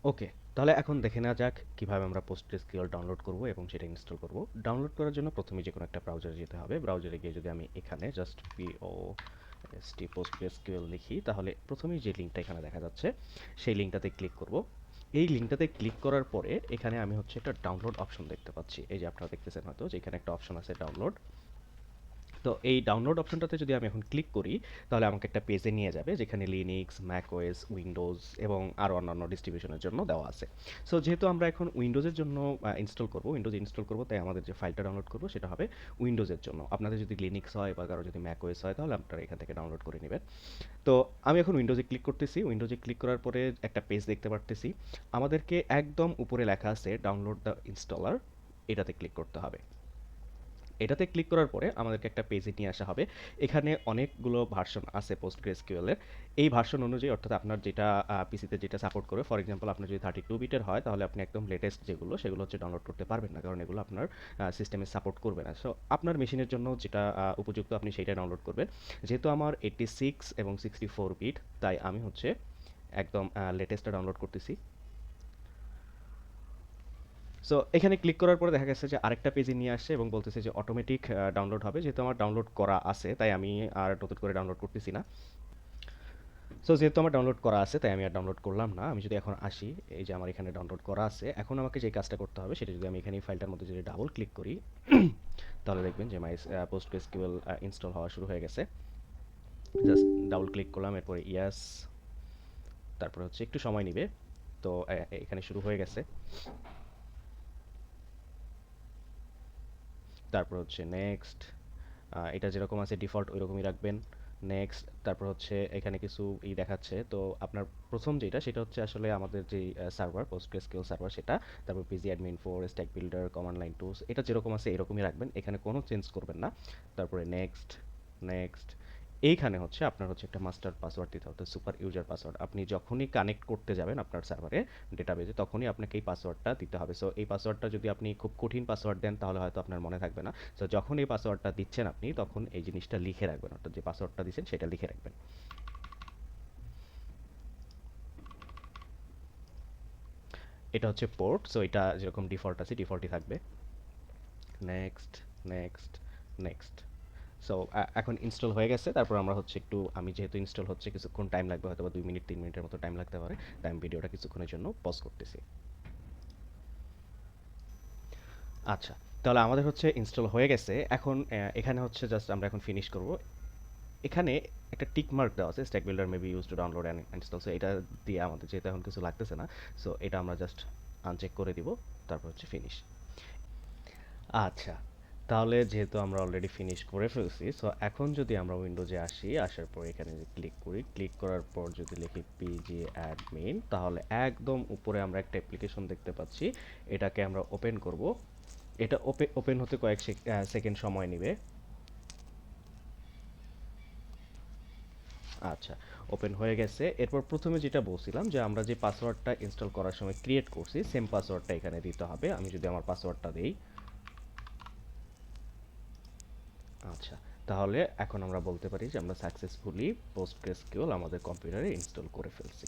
ওকে, তাহলে এখন দেখে নেওয়া যাক কিভাবে আমরা PostgreSQL ডাউনলোড করব এবং সেটা ইনস্টল করব। ডাউনলোড করার জন্য প্রথমে যে কোনো একটা ব্রাউজারে যেতে হবে। ব্রাউজারে গিয়ে যদি আমি এখানে জাস্ট PostgreSQL লিখি, তাহলে প্রথমেই যে লিঙ্কটা এখানে দেখা যাচ্ছে সেই লিঙ্কটাতে ক্লিক করব। এই লিঙ্কটাতে ক্লিক করার পরে এখানে আমি হচ্ছে একটা ডাউনলোড অপশন দেখতে পাচ্ছি। এই যে আপনারা দেখতেছেন হয়তো যে এখানে একটা অপশন আছে ডাউনলোড। তো এই ডাউনলোড অপশনটাতে যদি আমি এখন ক্লিক করি, তাহলে আমাকে একটা পেজে নিয়ে যাবে যেখানে লিনাক্স, ম্যাকওএস, উইন্ডোজ এবং আরও অন্যান্য ডিস্ট্রিবিউশনের জন্য দেওয়া আছে। সো যেহেতু আমরা এখন উইন্ডোজের জন্য উইন্ডোজ ইনস্টল করব, তাই আমাদের যে ফাইলটা ডাউনলোড করব সেটা হবে উইন্ডোজের জন্য। আপনাদের যদি লিনাক্স হয় বা কারো যদি ম্যাকওএস হয়, তাহলে আপনারা এখান থেকে ডাউনলোড করে নেবেন। তো আমি এখন উইন্ডোজে ক্লিক করতেছি। উইন্ডোজে ক্লিক করার পরে একটা পেজ দেখতে পারতেছি। আমাদেরকে একদম উপরে লেখা আছে ডাউনলোড দ্য ইনস্টলার, এটাতে ক্লিক করতে হবে। এটাতে ক্লিক করার পরে আমাদেরকে একটা পেজে নিয়ে আসা হবে। এখানে অনেকগুলো ভার্সন আছে PostgreSQL এর। এই ভার্সন অনুযায়ী, অর্থাৎ আপনার যেটা পিসিতে যেটা সাপোর্ট করে, ফর এক্সাম্পল আপনার যদি 32 বিটের হয়, তাহলে আপনি একদম লেটেস্ট যেগুলো সেগুলো হচ্ছে ডাউনলোড করতে পারবেন না, কারণ এগুলো আপনার সিস্টেমে সাপোর্ট করবে না। সো আপনার মেশিনের জন্য যেটা উপযুক্ত আপনি সেইটা ডাউনলোড করবেন। যেহেতু আমার 86 এবং 64 বিট, তাই আমি হচ্ছে একদম লেটেস্টটা ডাউনলোড করতেছি। সো এখানে ক্লিক করার পরে দেখা গেছে যে আরেকটা পেজে নিয়ে আসছে এবং বলতেছে যে অটোমেটিক ডাউনলোড হবে। যেহেতু আমার ডাউনলোড করা আছে, তাই আমি আর নতুন করে ডাউনলোড করতেছি না। সো যেহেতু আমার ডাউনলোড করা আছে, তাই আমি আর ডাউনলোড করলাম না। আমি যদি এখন আসি, এই যে আমার এখানে ডাউনলোড করা আছে, এখন আমাকে যে কাজটা করতে হবে সেটা যদি আমি এখানে এই ফাইলটার মধ্যে যদি ডাবল ক্লিক করি, তাহলে দেখবেন যে মাই PostgreSQL ইনস্টল হওয়া শুরু হয়ে গেছে। জাস্ট ডাবল ক্লিক করলাম, এরপরে ইয়াস, তারপর হচ্ছে একটু সময় নিবে। তো এখানে শুরু হয়ে গেছে। তারপর হচ্ছে নেক্সট, এটা যেরকম আছে ডিফল্ট ওইরকমই রাখবেন। নেক্সট, তারপর হচ্ছে এখানে কিছু দেখাচ্ছে। তো আপনার প্রথম যেটা সেটা হচ্ছে আসলে আমাদের যে সার্ভার PostgreSQL সার্ভার সেটা। তারপর PG admin 4, stack builder, command line tools, এটা যেরকম আছে এরকমই রাখবেন, এখানে কোনো চেঞ্জ করবেন না। তারপরে নেক্সট, নেক্সট, এইখানে হচ্ছে আপনার হচ্ছে একটা মাস্টার পাসওয়ার্ড দিতে হবে, সুপার ইউজার পাসওয়ার্ড। আপনি যখনই কানেক্ট করতে যাবেন আপনার সার্ভারে, ডেটাবেজে, তখনই আপনাকে এই পাসওয়ার্ডটা দিতে হবে। সো এই পাসওয়ার্ডটা যদি আপনি খুব কঠিন পাসওয়ার্ড দেন, তাহলে হয়তো আপনার মনে থাকবে না। সো যখন এই পাসওয়ার্ডটা দিচ্ছেন আপনি, তখন এই জিনিসটা লিখে রাখবেন, অর্থাৎ যে পাসওয়ার্ডটা দিচ্ছেন সেটা লিখে রাখবেন। এটা হচ্ছে পোর্ট, সো এটা যেরকম ডিফল্ট আছে ডিফল্টই থাকবে। Next, next, next. সো এখন ইনস্টল হয়ে গেছে। তারপর আমরা হচ্ছে একটু, আমি যেহেতু ইনস্টল হচ্ছে কিছুক্ষণ টাইম লাগবে, হয়তো বা 2 মিনিট 3 মিনিটের মতো টাইম লাগতে পারে, তাই আমি ভিডিওটা কিছুক্ষণের জন্য পজ করতেছি। আচ্ছা, তাহলে আমাদের হচ্ছে ইনস্টল হয়ে গেছে। এখন এখানে হচ্ছে জাস্ট আমরা এখন ফিনিশ করব। এখানে একটা টিক মার্ক দেওয়া আছে, stack builder maybe use to download and install. So এটা দিয়ে আমাদের যেহেতু এখন কিছু লাগতেছে না, সো এটা আমরা জাস্ট আনচেক করে দিব, তারপর হচ্ছে ফিনিশ। আচ্ছা, তাহলে যেহেতু আমরা অলরেডি ফিনিশ করে ফেলছি, সো এখন যদি আমরা উইন্ডোজে আসি, আসার পর এখানে যে ক্লিক করি, ক্লিক করার পর যদি লিখি পিজি অ্যাডমিন, তাহলে একদম উপরে আমরা একটা অ্যাপ্লিকেশন দেখতে পাচ্ছি। এটাকে আমরা ওপেন করব। এটা ওপেন হতে কয়েক সেকেন্ড সময় নেবে। আচ্ছা, ওপেন হয়ে গেছে। এরপর প্রথমে যেটা বলছিলাম যে আমরা যে পাসওয়ার্ডটা ইনস্টল করার সময় ক্রিয়েট করছি, সেম পাসওয়ার্ডটা এখানে দিতে হবে। আমি যদি আমার পাসওয়ার্ডটা দিই, আচ্ছা, তাহলে এখন আমরা বলতে পারি যে আমরা সাকসেসফুলি PostgreSQL আমাদের কম্পিউটারে ইনস্টল করে ফেলছি।